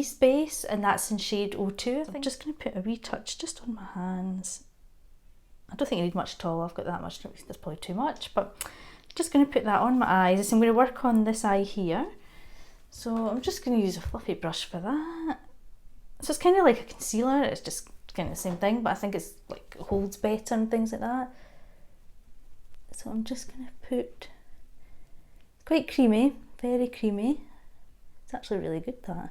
Hypnotise base, and that's in shade 02. I'm just going to put a wee touch just on my hands. I don't think I need much at all, I've got that much, that's probably too much, but just going to put that on my eyes. So I'm going to work on this eye here. So I'm just going to use a fluffy brush for that. So it's kind of like a concealer, it's just kind of the same thing, but I think it's like holds better and things like that. So I'm just going to put, it's quite creamy, very creamy. It's actually really good, that.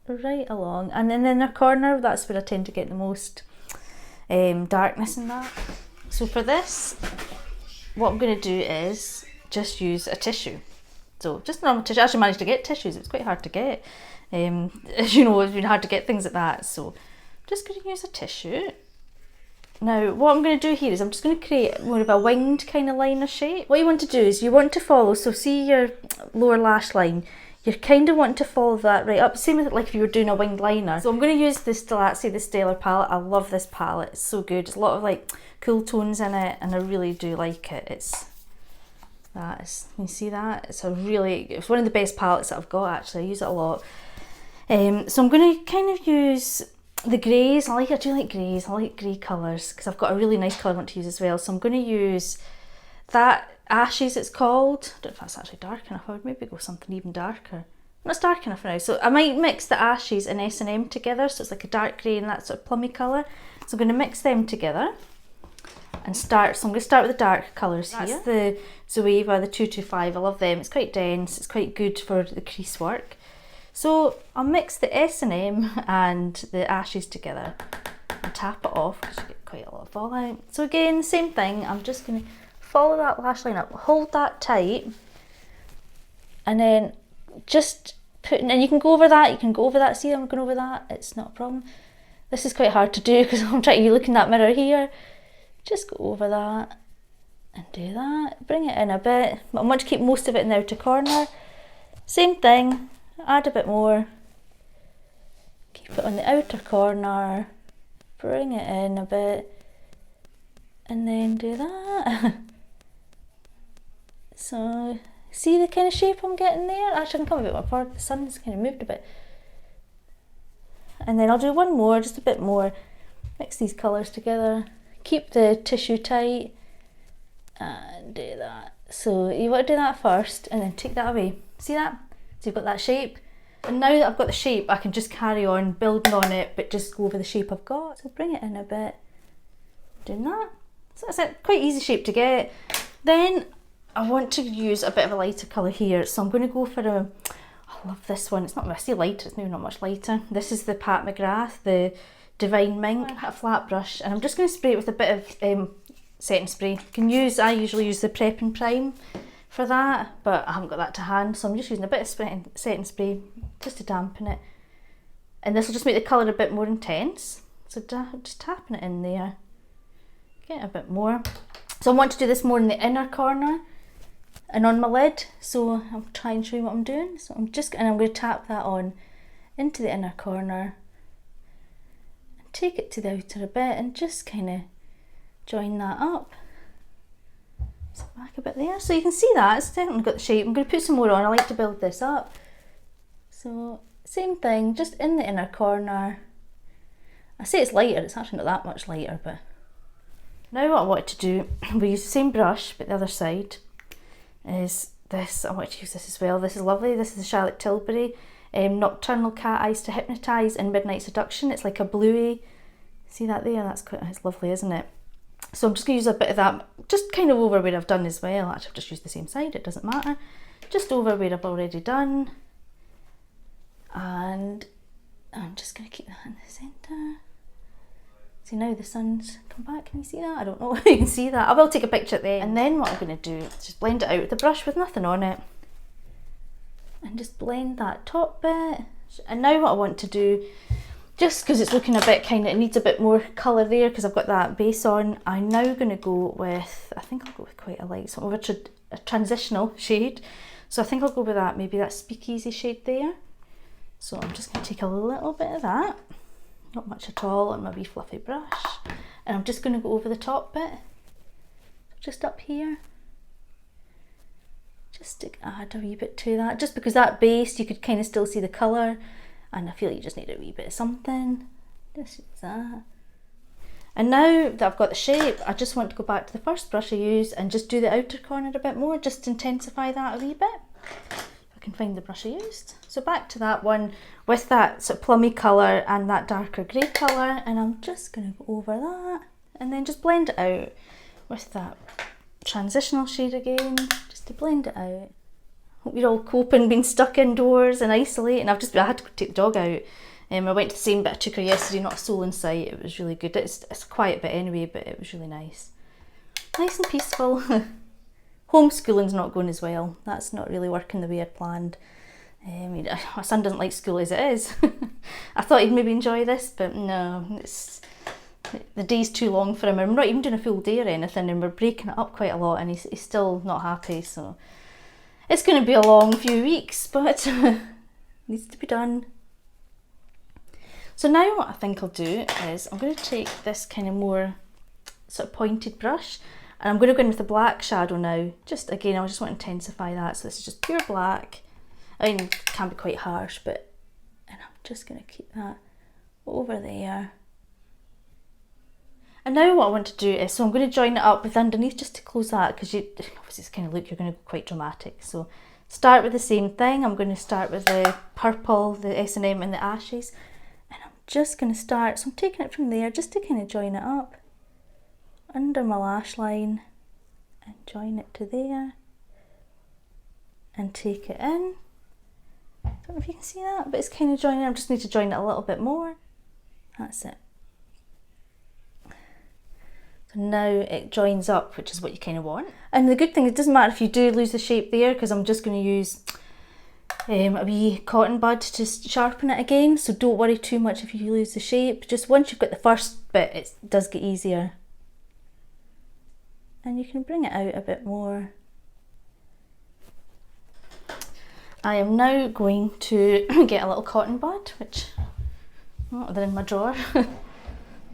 Right along, and then in the corner, that's where I tend to get the most darkness in that. So for this, what I'm going to do is just use a tissue. So just normal tissue. I actually managed to get tissues, it's quite hard to get. As you know, it's been hard to get things like that. So I'm just going to use a tissue. Now what I'm going to do here is I'm just going to create more of a winged kind of liner shape. What you want to do is you want to follow, so see your lower lash line, you kind of want to follow that right up, same with like if you were doing a winged liner. So I'm going to use the Stilazzi, the Stellar palette. I love this palette, it's so good. It's a lot of like cool tones in it and I really do like it. Can you see that? It's one of the best palettes that I've got actually, I use it a lot. So I'm going to kind of use the greys. I do like greys, I like grey colours because I've got a really nice colour I want to use as well. So I'm going to use that Ashes, it's called. I don't know if that's actually dark enough. I would maybe go something even darker. Well, it's dark enough now. So I might mix the Ashes and S&M together, so it's like a dark grey and that sort of plummy colour. So I'm going to mix them together and start. So I'm going to start with the dark colours here. That's the Zoeva, the 225. I love them. It's quite dense. It's quite good for the crease work. So I'll mix the S&M and the Ashes together and tap it off because you get quite a lot of fallout. So again, same thing. I'm just going to follow that lash line up, hold that tight, and then just put, and you can go over that, see I'm going over that, it's not a problem. This is quite hard to do because I'm trying to look in that mirror here. Just go over that and do that, bring it in a bit. I want to keep most of it in the outer corner. Same thing, add a bit more, keep it on the outer corner, bring it in a bit, and then do that. So, see the kind of shape I'm getting there? Actually, I can come a bit more forward, the sun's kind of moved a bit. And then I'll do one more, just a bit more. Mix these colours together, keep the tissue tight, and do that. So you want to do that first, and then take that away. See that? So you've got that shape. And now that I've got the shape, I can just carry on building on it, but just go over the shape I've got. So bring it in a bit, doing that. So that's it, quite easy shape to get. Then I want to use a bit of a lighter colour here, so I'm going to go for I love this one, it's not, I say lighter, it's maybe not much lighter. This is the Pat McGrath, the Divine Mink, a flat brush, and I'm just going to spray it with a bit of setting spray. I usually use the Prep and Prime for that, but I haven't got that to hand, so I'm just using a bit of setting spray just to dampen it. And this will just make the colour a bit more intense, so just tapping it in there, get a bit more. So I want to do this more in the inner corner and on my lid, so I'll try and show you what I'm doing. So I'm going to tap that on into the inner corner and take it to the outer a bit and just kind of join that up. So back a bit there, so you can see that it's definitely got the shape. I'm going to put some more on, I like to build this up. So same thing, just in the inner corner. I say it's lighter, it's actually not that much lighter, but now what I want to do, we use the same brush but the other side, is this. I want to use this as well. This is lovely. This is the Charlotte Tilbury Nocturnal Cat Eyes to Hypnotise in Midnight Seduction. It's like a bluey. See that there? It's lovely, isn't it? So I'm just going to use a bit of that, just kind of over where I've done as well. Actually, I've just used the same side, it doesn't matter. Just over where I've already done. And I'm just going to keep that in the centre. See, now the sun's come back, can you see that? I don't know if you can see that. I will take a picture at the end. And then what I'm going to do is just blend it out with the brush with nothing on it. And just blend that top bit. And now what I want to do, just because it's looking a bit it needs a bit more colour there because I've got that base on, I'm now going to go with, I think I'll go with quite a light, so over a transitional shade. So I think I'll go with that, maybe that Speakeasy shade there. So I'm just going to take a little bit of that. Not much at all, on my wee fluffy brush, and I'm just going to go over the top bit, just up here, just to add a wee bit to that, just because that base you could kind of still see the colour, and I feel you just need a wee bit of something. Just use that. And now that I've got the shape, I just want to go back to the first brush I used and just do the outer corner a bit more, just to intensify that a wee bit. If I can find the brush I used. So back to that one with that sort of plummy colour and that darker grey colour, and I'm just going to go over that and then just blend it out with that transitional shade again, just to blend it out. Hope you're all coping being stuck indoors and isolating. I had to go take the dog out. I went to the same bit I took her yesterday, not a soul in sight. It was really good. It's a quiet bit anyway, but it was really nice. Nice and peaceful. Homeschooling's not going as well. That's not really working the way I'd planned. My son doesn't like school as it is. I thought he'd maybe enjoy this, but no, the day's too long for him. I'm not even doing a full day or anything, and we're breaking it up quite a lot, and he's still not happy, so it's going to be a long few weeks, but needs to be done. So now what I think I'll do is I'm going to take this kind of more sort of pointed brush, and I'm going to go in with the black shadow now. Just again, I just want to intensify that. So this is just pure black. I mean, it can be quite harsh, and I'm just going to keep that over there. And now what I want to do is, so I'm going to join it up with underneath just to close that, because obviously this kind of look, you're going to go quite dramatic. So start with the same thing. I'm going to start with the purple, the S&M and the ashes. And I'm just going to start, so I'm taking it from there just to kind of join it up under my lash line and join it to there and take it in. I don't know if you can see that, but it's kind of joining. I just need to join it a little bit more. That's it. So now it joins up, which is what you kind of want. And the good thing, it doesn't matter if you do lose the shape there, because I'm just going to use a wee cotton bud to sharpen it again, so don't worry too much if you lose the shape. Just once you've got the first bit, it does get easier. And you can bring it out a bit more. I am now going to get a little cotton bud, which, they're in my drawer.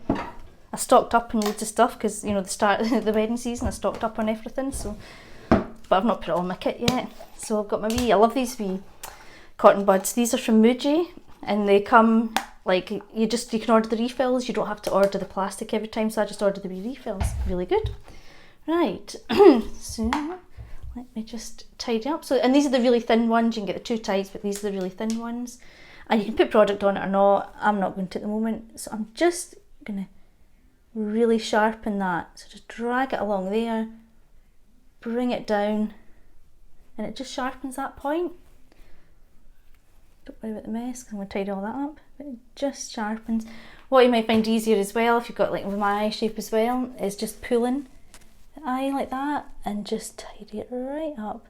I stocked up on loads of stuff because, you know, the start of the wedding season, I stocked up on everything, so, but I've not put it on my kit yet. So I've got my I love these wee cotton buds. These are from Muji, and they come, like, you can order the refills, you don't have to order the plastic every time, so I just order the wee refills. Really good. Right, so let me just tidy up. So, and these are the really thin ones, you can get the 2 types, but these are the really thin ones. And you can put product on it or not, I'm not going to at the moment. So I'm just going to really sharpen that. So just drag it along there, bring it down, and it just sharpens that point. Don't worry about the mess, because I'm going to tidy all that up, but it just sharpens. What you might find easier as well, if you've got, like with my eye shape as well, is just pulling the eye like that and just tidy it right up.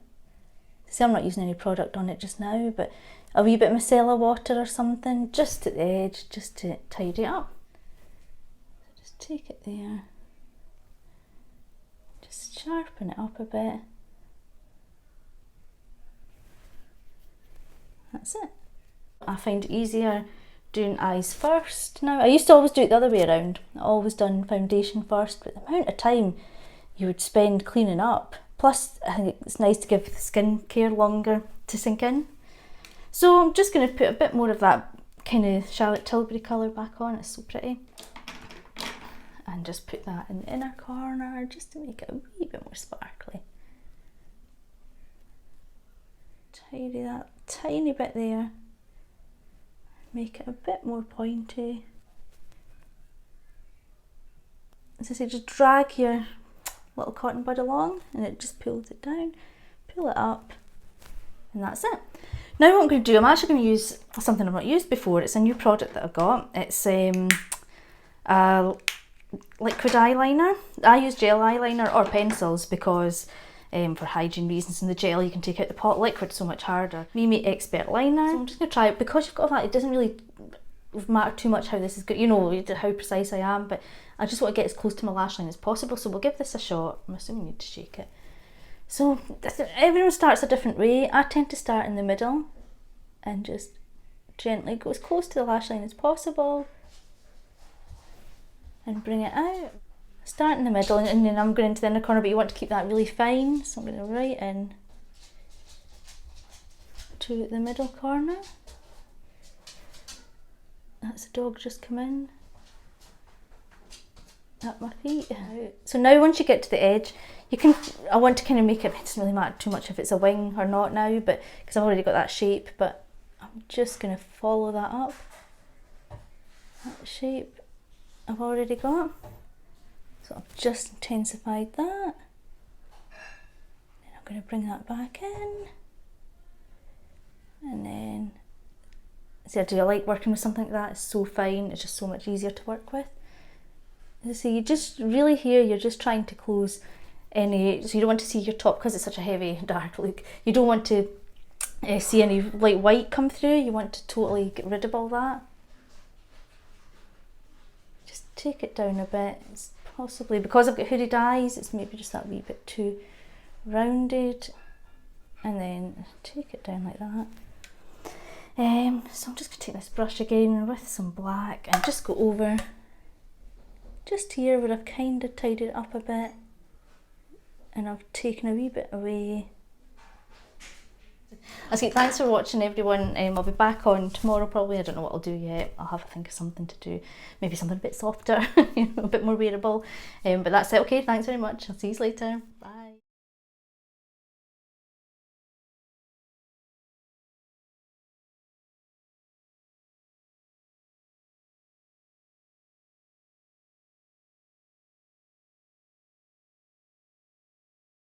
See, I'm not using any product on it just now, but a wee bit of micellar water or something just at the edge, just to tidy it up. So just take it there, just sharpen it up a bit. That's it. I find it easier doing eyes first now. I used to always do it the other way around. I always done foundation first, but the amount of time you would spend cleaning up. Plus, I think it's nice to give the skincare longer to sink in. So I'm just going to put a bit more of that kind of Charlotte Tilbury colour back on. It's so pretty. And just put that in the inner corner just to make it a wee bit more sparkly. Tidy that tiny bit there. Make it a bit more pointy. As I say, just drag your little cotton bud along and it just pulls it down, pull it up, and that's it. Now what I'm going to do, I'm actually going to use something I've not used before. It's a new product that I've got. It's a liquid eyeliner. I use gel eyeliner or pencils because for hygiene reasons, in the gel you can take out the pot. Liquid so much harder. Mimi Expert Liner. So I'm just going to try it because you've got that. It doesn't really matter too much how this is good. You know how precise I am, but I just want to get as close to my lash line as possible. So we'll give this a shot. I'm assuming you need to shake it. So everyone starts a different way. I tend to start in the middle and just gently go as close to the lash line as possible and bring it out. Start in the middle and then I'm going into the inner corner, but you want to keep that really fine. So I'm going to right in to the middle corner. That's the dog just come in at my feet. So now once you get to the edge, you can, I want to kind of make it doesn't really matter too much if it's a wing or not now, but because I've already got that shape, but I'm just going to follow that up. That shape I've already got. So I've just intensified that. Then I'm going to bring that back in. And then, see, I do like working with something like that. It's so fine, it's just so much easier to work with. So you just really here, you're just trying to close any, so you don't want to see your top because it's such a heavy dark look. You don't want to see any light white come through. You want to totally get rid of all that. Just take it down a bit. It's possibly because I've got hooded eyes, it's maybe just that wee bit too rounded, and then take it down like that. So I'm just going to take this brush again with some black and just go over just here where I've kind of tidied it up a bit and I've taken a wee bit away. Okay, thanks for watching everyone. I'll be back on tomorrow probably. I don't know what I'll do yet. I'll have to think of something to do. Maybe something a bit softer, you know, a bit more wearable. But that's it. Okay, thanks very much. I'll see you later. Bye.